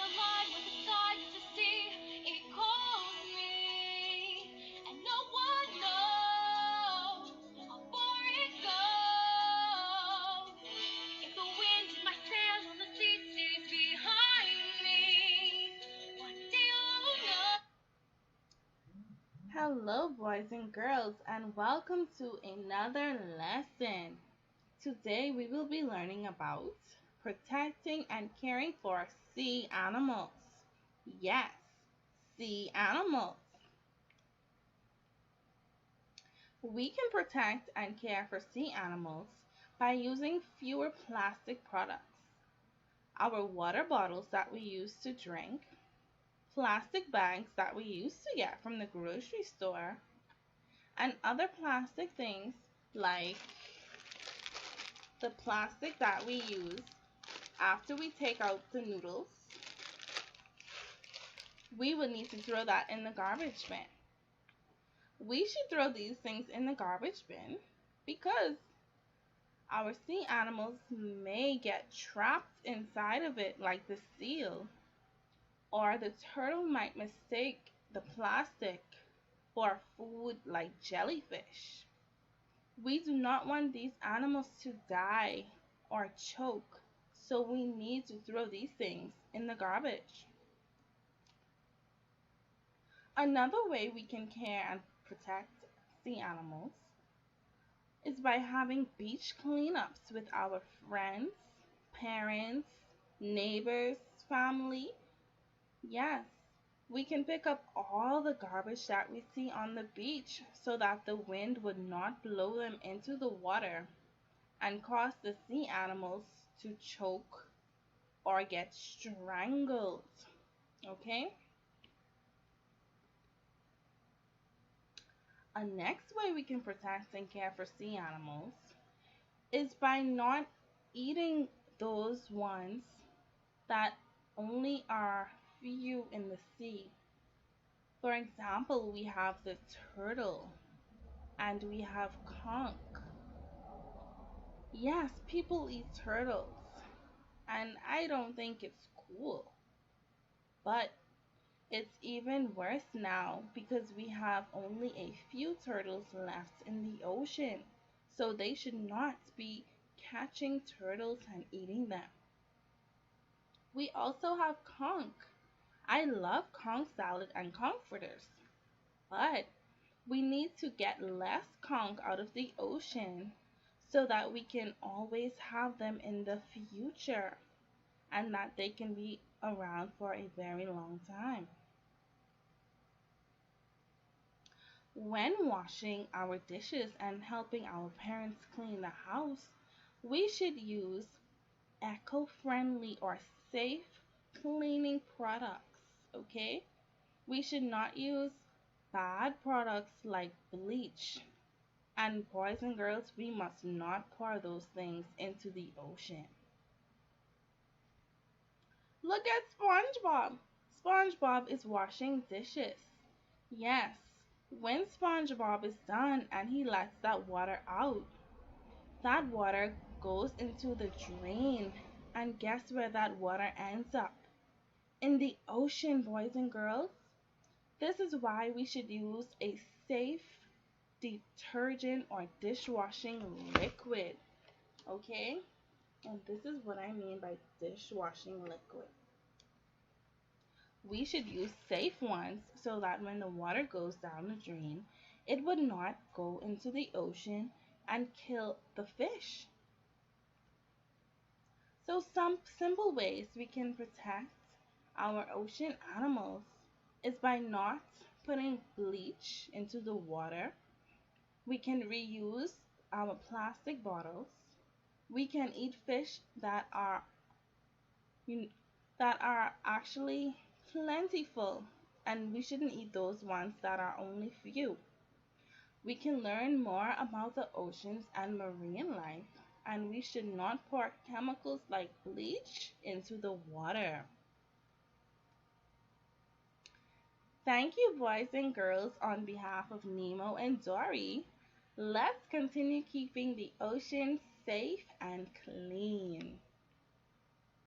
alive with the sight to see. It calls me, and no one knows how far it goes. If the wind in my sail on the sea stays behind me, what do you know? Hello, boys and girls, and welcome to another lesson. Today we will be learning about protecting and caring for sea animals. Yes, sea animals. We can protect and care for sea animals by using fewer plastic products. Our water bottles that we use to drink, plastic bags that we used to get from the grocery store, and other plastic things like the plastic that we use after we take out the noodles. We would need to throw that in the garbage bin. We should throw these things in the garbage bin because our sea animals may get trapped inside of it, like the seal, or the turtle might mistake the plastic for food like jellyfish. We do not want these animals to die or choke, so we need to throw these things in the garbage. Another way we can care and protect sea animals is by having beach cleanups with our friends, parents, neighbors, family. Yes, we can pick up all the garbage that we see on the beach so that the wind would not blow them into the water and cause the sea animals to choke or get strangled. Okay? A next way we can protect and care for sea animals is by not eating those ones that only are few in the sea. For example, we have the turtle and we have conch. Yes, people eat turtles, and I don't think it's cool. But it's even worse now because we have only a few turtles left in the ocean. So they should not be catching turtles and eating them. We also have conch. I love conch salad and conch fritters. But we need to get less conch out of the ocean so that we can always have them in the future and that they can be around for a very long time. When washing our dishes and helping our parents clean the house, we should use eco-friendly or safe cleaning products, okay? We should not use bad products like bleach. And boys and girls, we must not pour those things into the ocean. Look at SpongeBob. SpongeBob is washing dishes. Yes, when SpongeBob is done and he lets that water out, that water goes into the drain. And guess where that water ends up? In the ocean, boys and girls. This is why we should use a safe detergent or dishwashing liquid. Okay? And this is what I mean by dishwashing liquid. We should use safe ones so that when the water goes down the drain, it would not go into the ocean and kill the fish. So some simple ways we can protect our ocean animals is by not putting bleach into the water. We can reuse our plastic bottles. We can eat fish that are actually plentiful, and we shouldn't eat those ones that are only few. We can learn more about the oceans and marine life, and we should not pour chemicals like bleach into the water. Thank you, boys and girls, on behalf of Nemo and Dory. Let's continue keeping the ocean safe and clean.